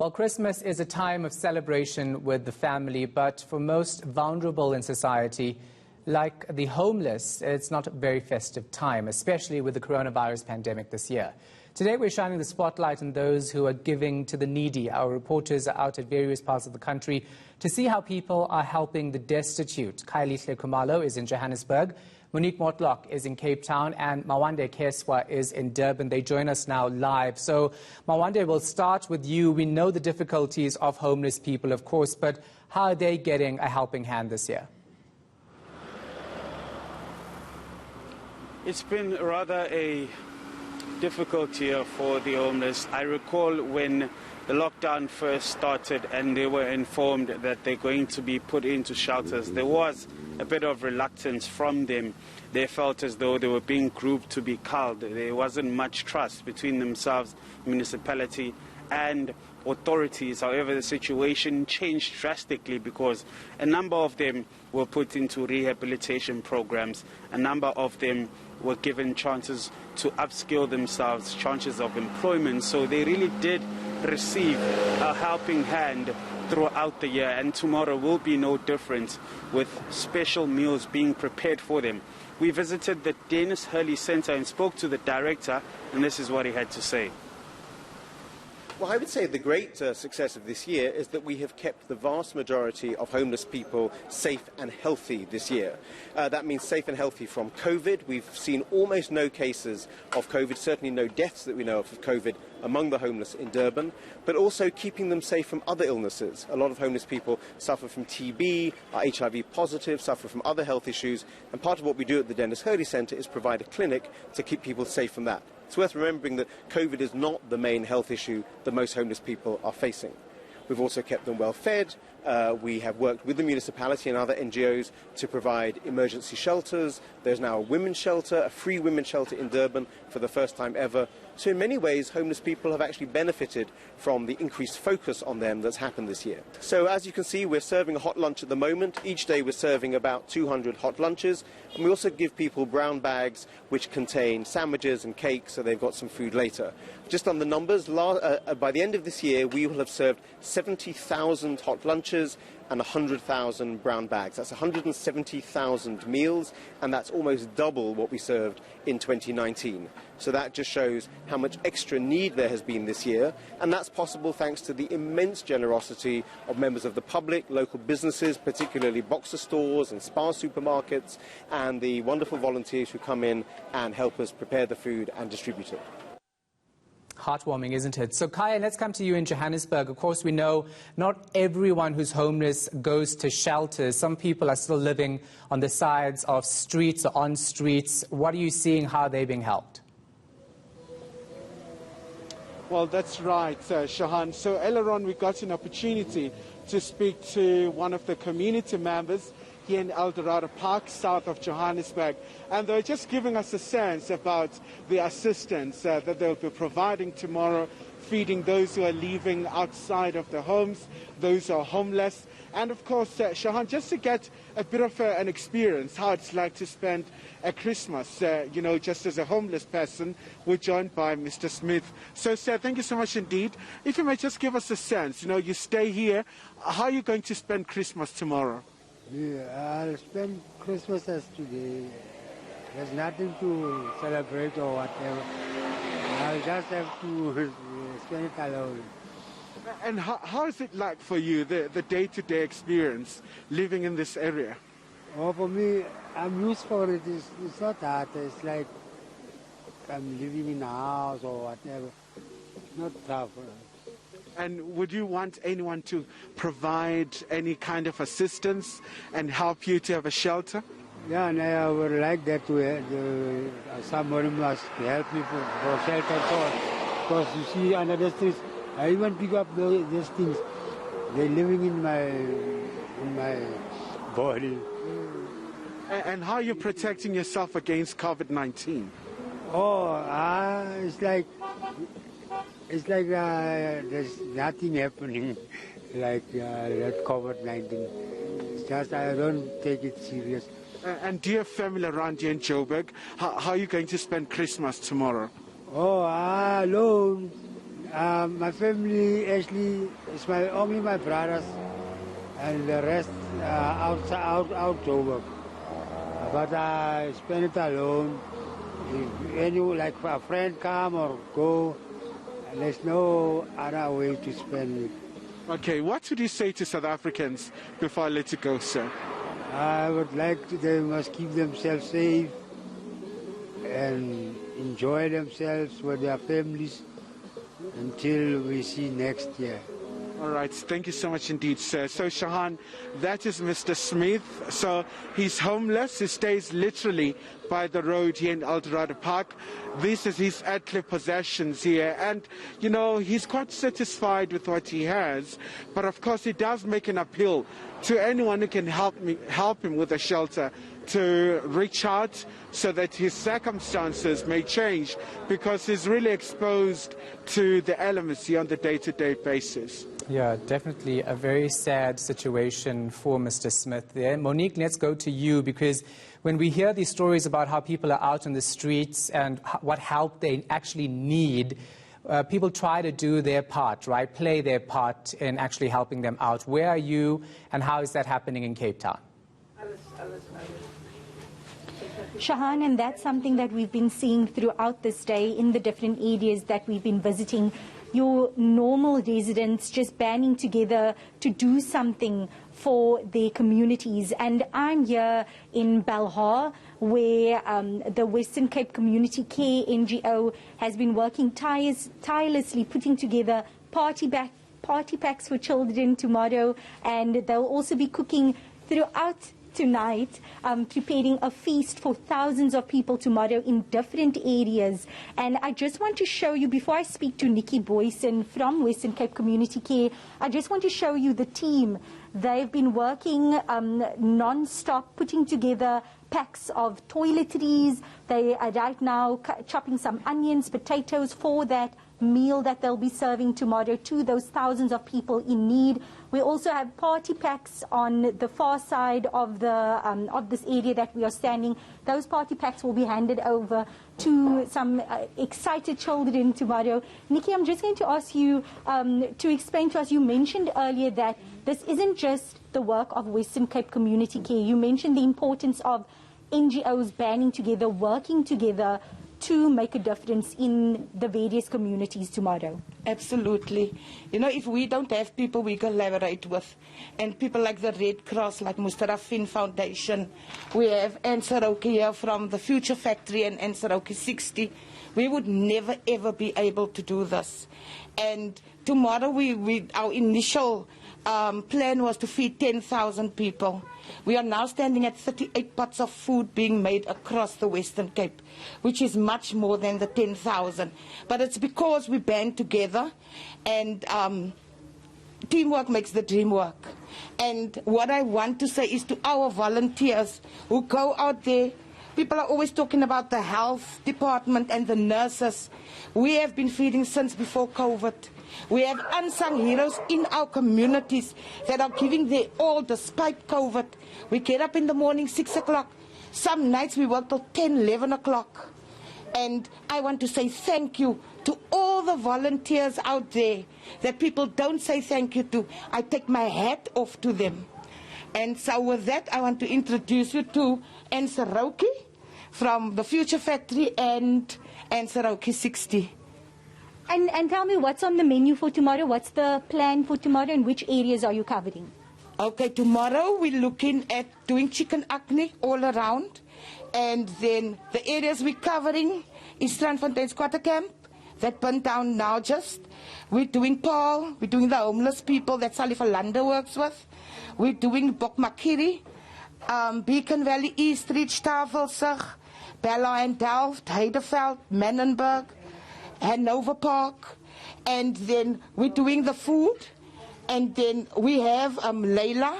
Well, Christmas is a time of celebration with the family, but for most vulnerable in society, like the homeless, it's not a very festive time, especially with the coronavirus pandemic this year. Today, we're shining the spotlight on those who are giving to the needy. Our reporters are out at various parts of the country to see how people are helping the destitute. Khayelihle Khumalo is in Johannesburg. Monique Mortlock is in Cape Town, and Mawande Kheswa is in Durban. They join us now live. So, Mawande, we'll start with you. We know the difficulties of homeless people, of course, but how are they getting a helping hand this year? It's been rather a difficult year for the homeless. I recall when the lockdown first started and they were informed that they're going to be put into shelters, there was a bit of reluctance from them. They felt as though they were being grouped to be culled. There wasn't much trust between themselves, municipality and authorities. However, the situation changed drastically because a number of them were put into rehabilitation programs. A number of them were given chances to upskill themselves, chances of employment. So they really did receive a helping hand throughout the year, and tomorrow will be no different, with special meals being prepared for them. We visited the Khayelihle Center and spoke to the director, and this is what he had to say. Well, I would say the great success of this year is that we have kept the vast majority of homeless people safe and healthy this year. That means safe and healthy from COVID. We've seen almost no cases of COVID, certainly no deaths that we know of COVID among the homeless in Durban, but also keeping them safe from other illnesses. A lot of homeless people suffer from TB, are HIV positive, suffer from other health issues, and part of what we do at the Khayelihle Center is provide a clinic to keep people safe from that. It's worth remembering that COVID is not the main health issue that most homeless people are facing. We've also kept them well fed. We have worked with the municipality and other NGOs to provide emergency shelters. There's now a women's shelter, a free women's shelter in Durban for the first time ever. So in many ways, homeless people have actually benefited from the increased focus on them that's happened this year. So as you can see, we're serving a hot lunch at the moment. Each day we're serving about 200 hot lunches. And we also give people brown bags which contain sandwiches and cakes, so they've got some food later. Just on the numbers, by the end of this year, we will have served 70,000 hot lunches and 100,000 brown bags. That's 170,000 meals, and that's almost double what we served in 2019. So that just shows how much extra need there has been this year, and that's possible thanks to the immense generosity of members of the public, local businesses, particularly Boxer stores and Spar supermarkets, and the wonderful volunteers who come in and help us prepare the food and distribute it. Heartwarming, isn't it? So, Kaya, let's come to you in Johannesburg. Of course, we know not everyone who's homeless goes to shelters. Some people are still living on the sides of streets or on streets. What are you seeing? How are they being helped? Well, that's right, Shahan. So earlier on, we got an opportunity to speak to one of the community members here in El Dorado Park, south of Johannesburg. And they're just giving us a sense about the assistance that they'll be providing tomorrow, feeding those who are living outside of their homes, those who are homeless. And of course, Shahan, just to get a bit of an experience, how it's like to spend a Christmas, you know, just as a homeless person, we're joined by Mr. Smith. So, sir, thank you so much indeed. If you may just give us a sense, you know, you stay here, how are you going to spend Christmas tomorrow? Yeah, I'll spend Christmas as today. There's nothing to celebrate or whatever. I'll just have to spend it alone. And how is it like for you, the day-to-day experience living in this area? Oh, for me, I'm used for it. It's not hard. It's like I'm living in a house or whatever. It's not tough. And would you want anyone to provide any kind of assistance and help you to have a shelter? Yeah, and I would like that somebody must help me for shelter and so on. Because you see, under the streets, I even pick up those things. They're living in my body. And how are you protecting yourself against COVID-19? Oh, it's like there's nothing happening like that COVID-19. It's just I don't take it serious. And do you have family around here in Joburg? How are you going to spend Christmas tomorrow? Oh, alone. My family actually is only my brothers, and the rest out to work. But I spend it alone. If any, like a friend come or go, there's no other way to spend it. Okay, what would you say to South Africans before I let you go, sir? I would like they must keep themselves safe and enjoy themselves with their families until we see next year. All right, thank you so much indeed, sir. So, Shahan, that is Mr. Smith. So, he's homeless. He stays literally by the road here in Eldorado Park. This is his earthly possessions here. And, you know, he's quite satisfied with what he has. But, of course, he does make an appeal to anyone who can help him with a shelter to reach out so that his circumstances may change, because he's really exposed to the elements here on the day-to-day basis. Yeah, definitely a very sad situation for Mr. Smith there. Monique, let's go to you, because when we hear these stories about how people are out on the streets and what help they actually need, people try to do their part, right? Play their part in actually helping them out. Where are you, and how is that happening in Cape Town? Shahan, and that's something that we've been seeing throughout this day in the different areas that we've been visiting. Your normal residents just banding together to do something for their communities. And I'm here in Belhar, where the Western Cape Community Care NGO has been working tirelessly putting together party packs for children tomorrow, and they'll also be cooking throughout tonight, preparing a feast for thousands of people tomorrow in different areas. And I just want to show you, before I speak to Nikki Boyson from Western Cape Community Care, I just want to show you the team. They've been working non-stop, putting together packs of toiletries. They are right now chopping some onions, potatoes for that meal that they'll be serving tomorrow to those thousands of people in need. We also have party packs on the far side of this area that we are standing. Those party packs will be handed over to some excited children tomorrow. Nikki, I'm just going to ask you to explain to us, you mentioned earlier that this isn't just the work of Western Cape Community Care. You mentioned the importance of NGOs banding together, working together to make a difference in the various communities tomorrow. Absolutely. You know, if we don't have people we collaborate with, and people like the Red Cross, like Mustarafin Foundation, we have Ansaroki here from the Future Factory and Ansaroki 60, we would never ever be able to do this. And tomorrow our initial plan was to feed 10,000 people. We are now standing at 38 pots of food being made across the Western Cape, which is much more than the 10,000. But it's because we band together, and teamwork makes the dream work. And what I want to say is to our volunteers who go out there, people are always talking about the health department and the nurses. We have been feeding since before COVID. We have unsung heroes in our communities that are giving their all despite COVID. We get up in the morning, 6 o'clock. Some nights we work till 10, 11 o'clock. And I want to say thank you to all the volunteers out there that people don't say thank you to. I take my hat off to them. And so with that, I want to introduce you to Ansaroki from the Future Factory and Ansaroki 60. And tell me, what's on the menu for tomorrow? What's the plan for tomorrow, and which areas are you covering? Okay, tomorrow we're looking at doing chicken acne all around. And then the areas we're covering is Strandfontein's Quarter Camp, that burnt down now just. We're doing Paul, we're doing the homeless people that Salifalanda works with. We're doing Bokmakiri, Beacon Valley East, Reach, Tafelsig, Bella and Delft, Heideveld, Menenberg, Hanover Park. And then we're doing the food. And then we have Leila,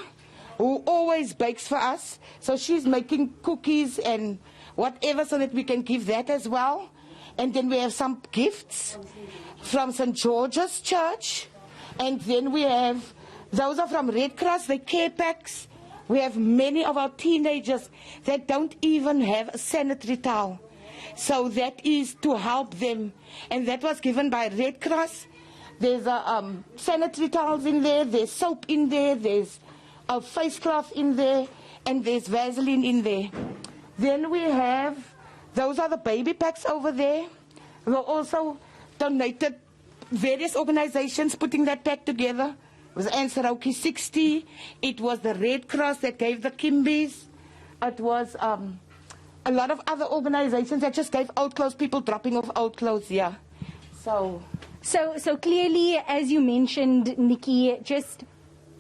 who always bakes for us. So she's making cookies and whatever so that we can give that as well. And then we have some gifts from St. George's Church. And then we have, those are from Red Cross, the care packs. We have many of our teenagers that don't even have a sanitary towel. So that is to help them. And that was given by Red Cross There's sanitary towels in there, there's soap in there, there's a face cloth in there, and there's Vaseline in there. Then we have, those are the baby packs over there. We also donated various organizations putting that pack together. It was Ansarauki 60. It was the Red Cross that gave the Kimbies. It was a lot of other organizations that just gave old clothes, people dropping off old clothes, yeah. So clearly, as you mentioned, Nikki, just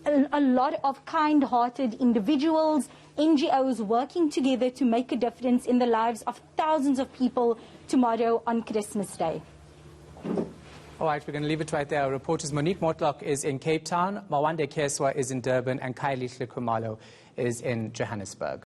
a lot of kind-hearted individuals, NGOs working together to make a difference in the lives of thousands of people tomorrow on Christmas Day. All right, we're going to leave it right there. Our reporters Monique Mortlock is in Cape Town, Mawande Kheswa is in Durban, and Khayelihle Khumalo is in Johannesburg.